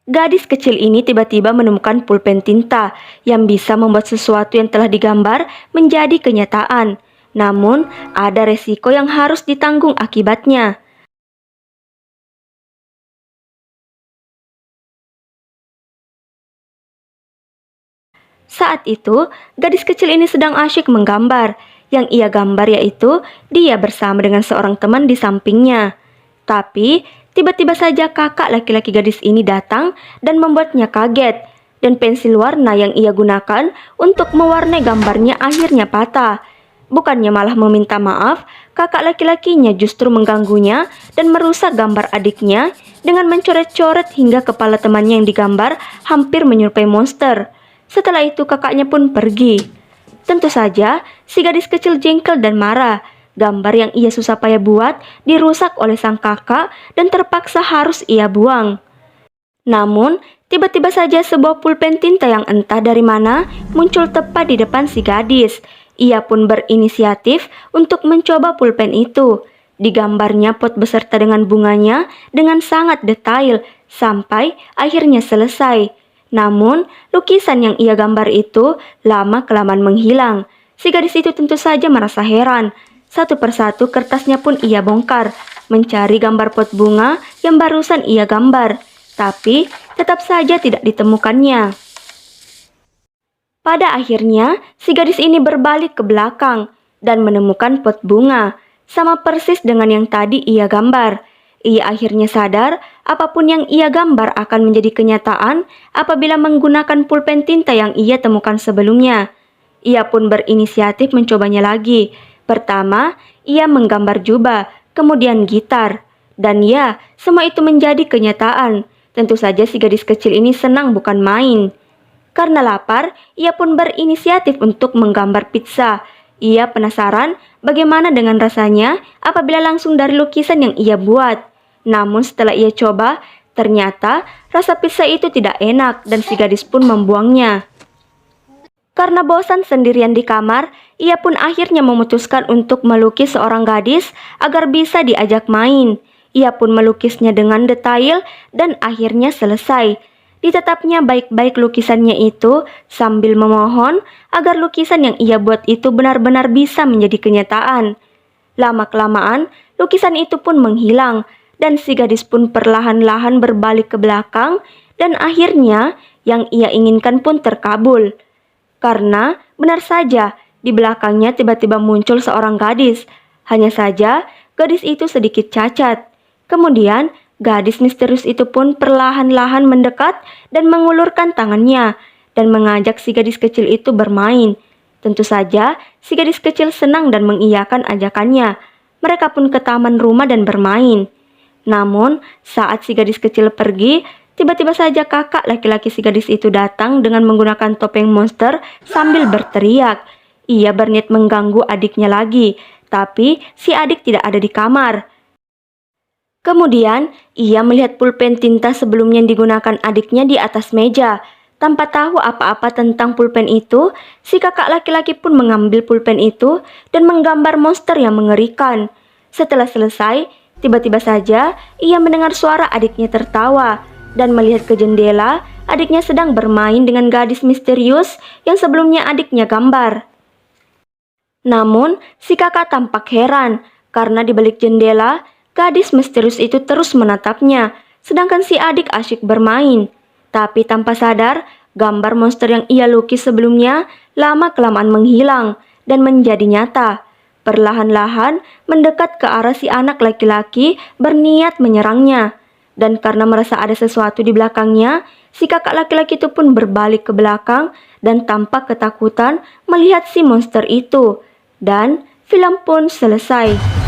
Gadis kecil ini tiba-tiba menemukan pulpen tinta yang bisa membuat sesuatu yang telah digambar menjadi kenyataan. Namun, ada resiko yang harus ditanggung akibatnya. Saat itu, gadis kecil ini sedang asyik menggambar. Yang ia gambar yaitu dia bersama dengan seorang teman di sampingnya. Tapi, tiba-tiba saja kakak laki-laki gadis ini datang dan membuatnya kaget. Dan pensil warna yang ia gunakan untuk mewarnai gambarnya akhirnya patah. Bukannya malah meminta maaf, kakak laki-lakinya justru mengganggunya dan merusak gambar adiknya dengan mencoret-coret hingga kepala temannya yang digambar hampir menyerupai monster. Setelah itu kakaknya pun pergi. Tentu saja, si gadis kecil jengkel dan marah. Gambar yang ia susah payah buat dirusak oleh sang kakak dan terpaksa harus ia buang. Namun, tiba-tiba saja sebuah pulpen tinta yang entah dari mana muncul tepat di depan si gadis. Ia pun berinisiatif untuk mencoba pulpen itu. Digambarnya pot beserta dengan bunganya dengan sangat detail sampai akhirnya selesai. Namun, lukisan yang ia gambar itu lama-kelamaan menghilang. Si gadis itu tentu saja merasa heran. Satu persatu kertasnya pun ia bongkar, mencari gambar pot bunga yang barusan ia gambar. Tapi, tetap saja tidak ditemukannya. Pada akhirnya, si gadis ini berbalik ke belakang dan menemukan pot bunga, sama persis dengan yang tadi ia gambar. Ia akhirnya sadar apapun yang ia gambar akan menjadi kenyataan apabila menggunakan pulpen tinta yang ia temukan sebelumnya. Ia pun berinisiatif mencobanya lagi. Pertama, ia menggambar jubah, kemudian gitar. Dan ya, semua itu menjadi kenyataan. Tentu saja si gadis kecil ini senang bukan main. Karena lapar, ia pun berinisiatif untuk menggambar pizza. Ia penasaran bagaimana dengan rasanya apabila langsung dari lukisan yang ia buat. Namun setelah ia coba, ternyata rasa pizza itu tidak enak dan si gadis pun membuangnya. Karena bosan sendirian di kamar, ia pun akhirnya memutuskan untuk melukis seorang gadis agar bisa diajak main. Ia pun melukisnya dengan detail dan akhirnya selesai. Ditetapnya baik-baik lukisannya itu sambil memohon agar lukisan yang ia buat itu benar-benar bisa menjadi kenyataan. Lama-kelamaan, lukisan itu pun menghilang dan si gadis pun perlahan-lahan berbalik ke belakang dan akhirnya yang ia inginkan pun terkabul. Karena benar saja di belakangnya tiba-tiba muncul seorang gadis. Hanya saja gadis itu sedikit cacat. Kemudian gadis misterius itu pun perlahan-lahan mendekat dan mengulurkan tangannya dan mengajak si gadis kecil itu bermain. Tentu saja si gadis kecil senang dan mengiyakan ajakannya. Mereka pun ke taman rumah dan bermain. Namun saat si gadis kecil pergi, tiba-tiba saja kakak laki-laki si gadis itu datang dengan menggunakan topeng monster sambil berteriak. Ia berniat mengganggu adiknya lagi, tapi si adik tidak ada di kamar. Kemudian, ia melihat pulpen tinta sebelumnya yang digunakan adiknya di atas meja. Tanpa tahu apa-apa tentang pulpen itu, si kakak laki-laki pun mengambil pulpen itu dan menggambar monster yang mengerikan. Setelah selesai, tiba-tiba saja ia mendengar suara adiknya tertawa dan melihat ke jendela, adiknya sedang bermain dengan gadis misterius yang sebelumnya adiknya gambar. Namun, si kakak tampak heran karena di balik jendela, gadis misterius itu terus menatapnya, sedangkan si adik asyik bermain. Tapi tanpa sadar, gambar monster yang ia lukis sebelumnya lama-kelamaan menghilang dan menjadi nyata. Perlahan-lahan mendekat ke arah si anak laki-laki berniat menyerangnya. Dan karena merasa ada sesuatu di belakangnya, si kakak laki-laki itu pun berbalik ke belakang dan tampak ketakutan melihat si monster itu. Dan film pun selesai.